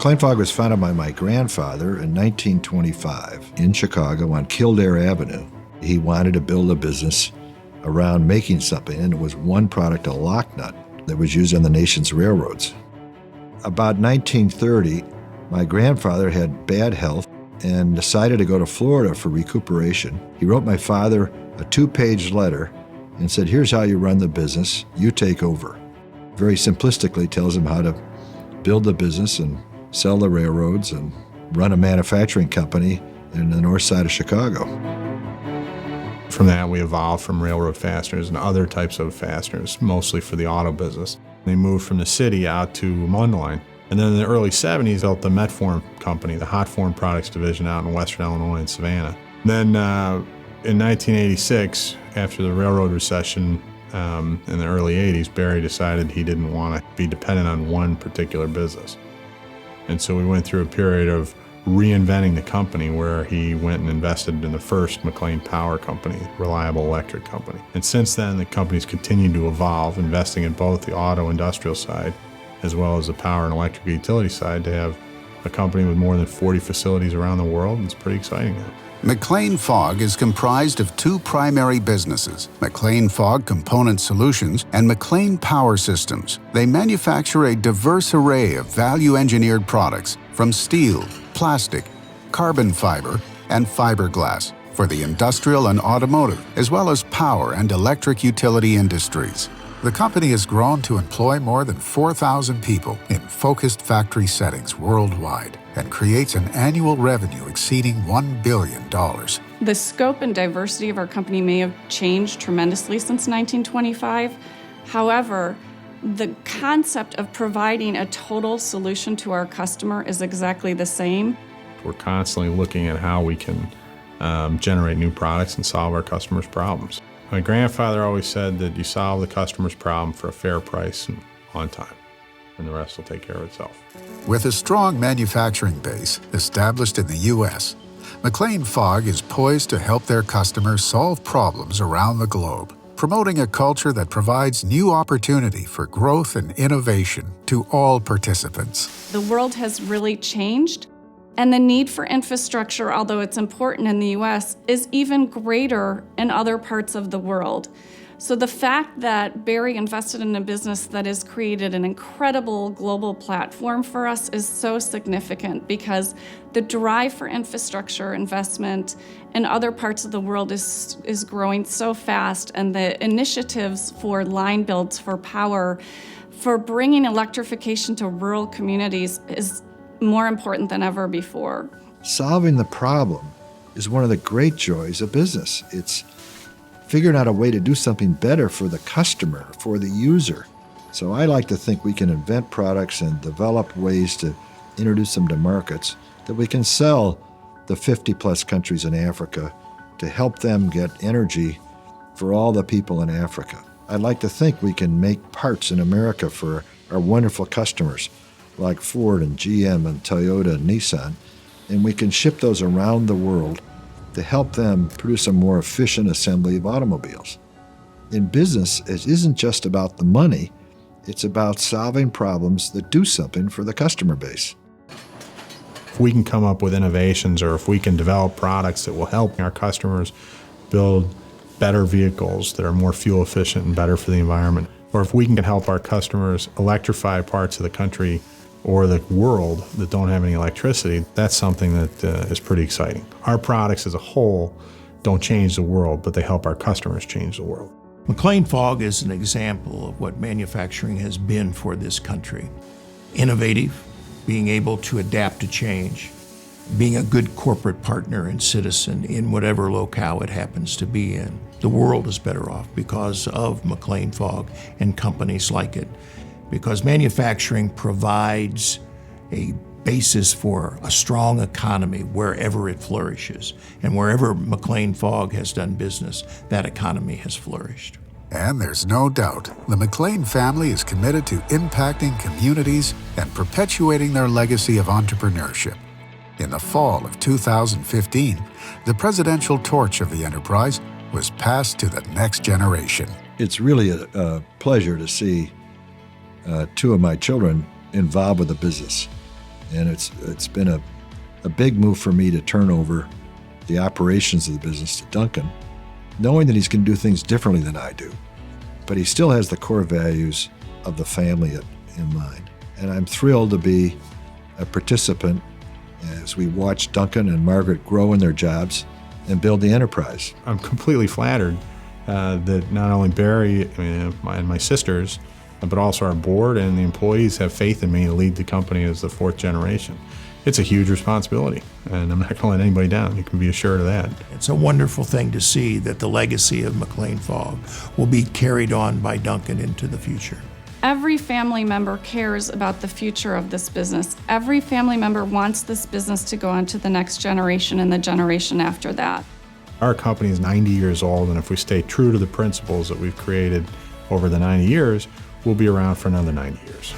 MacLean-Fogg was founded by my grandfather in 1925 in Chicago on Kildare Avenue. He wanted to build a business around making something, and it was one product, a lock nut, that was used on the nation's railroads. About 1930, my grandfather had bad health and decided to go to Florida for recuperation. He wrote my father a 2-page letter and said, "Here's how you run the business, you take over." Very simplistically tells him how to build the business and sell the railroads and run a manufacturing company in the north side of Chicago. From that, we evolved from railroad fasteners and other types of fasteners, mostly for the auto business. They moved from the city out to Mundelein. And then in the early 70s, built the Metform company, the hot form products division out in western Illinois and Savannah. Then in 1986, after the railroad recession in the early 80s, Barry decided he didn't want to be dependent on one particular business. And so we went through a period of reinventing the company where he went and invested in the first MacLean Power company, reliable electric company. And since then, the company's continued to evolve, investing in both the auto industrial side as well as the power and electric utility side to have a company with more than 40 facilities around the world. It's pretty exciting now. MacLean-Fogg is comprised of two primary businesses, MacLean-Fogg Component Solutions and MacLean Power Systems. They manufacture a diverse array of value-engineered products from steel, plastic, carbon fiber, and fiberglass for the industrial and automotive, as well as power and electric utility industries. The company has grown to employ more than 4,000 people in focused factory settings worldwide and creates an annual revenue exceeding $1 billion. The scope and diversity of our company may have changed tremendously since 1925. However, the concept of providing a total solution to our customer is exactly the same. We're constantly looking at how we can generate new products and solve our customers' problems. My grandfather always said that you solve the customer's problem for a fair price and on time, and the rest will take care of itself. With a strong manufacturing base established in the U.S., MacLean-Fogg is poised to help their customers solve problems around the globe, promoting a culture that provides new opportunity for growth and innovation to all participants. The world has really changed, and the need for infrastructure, although it's important in the U.S., is even greater in other parts of the world. So the fact that Barry invested in a business that has created an incredible global platform for us is so significant, because the drive for infrastructure investment in other parts of the world is growing so fast, and the initiatives for line builds, for power, for bringing electrification to rural communities is more important than ever before. Solving the problem is one of the great joys of business. It's figuring out a way to do something better for the customer, for the user. So I like to think we can invent products and develop ways to introduce them to markets that we can sell the 50-plus countries in Africa to help them get energy for all the people in Africa. I'd like to think we can make parts in America for our wonderful customers like Ford and GM and Toyota and Nissan, and we can ship those around the world to help them produce a more efficient assembly of automobiles. In business, it isn't just about the money, it's about solving problems that do something for the customer base. If we can come up with innovations, or if we can develop products that will help our customers build better vehicles that are more fuel efficient and better for the environment, or if we can help our customers electrify parts of the country or the world that don't have any electricity, that's something that is pretty exciting. Our products as a whole don't change the world, but they help our customers change the world. MacLean-Fogg is an example of what manufacturing has been for this country. Innovative, being able to adapt to change, being a good corporate partner and citizen in whatever locale it happens to be in. The world is better off because of MacLean-Fogg and companies like it, because manufacturing provides a basis for a strong economy wherever it flourishes. And wherever MacLean-Fogg has done business, that economy has flourished. And there's no doubt the MacLean family is committed to impacting communities and perpetuating their legacy of entrepreneurship. In the fall of 2015, the presidential torch of the enterprise was passed to the next generation. It's really a pleasure to see two of my children involved with the business. And it's been a big move for me to turn over the operations of the business to Duncan, knowing that he's going to do things differently than I do. But he still has the core values of the family in mind. And I'm thrilled to be a participant as we watch Duncan and Margaret grow in their jobs and build the enterprise. I'm completely flattered that not only Barry and my sisters, but also our board and the employees have faith in me to lead the company as the fourth generation. It's a huge responsibility, and I'm not going to let anybody down. You can be assured of that. It's a wonderful thing to see that the legacy of MacLean-Fogg will be carried on by Duncan into the future. Every family member cares about the future of this business. Every family member wants this business to go on to the next generation and the generation after that. Our company is 90 years old, and if we stay true to the principles that we've created over the 90 years, we'll be around for another 90 years.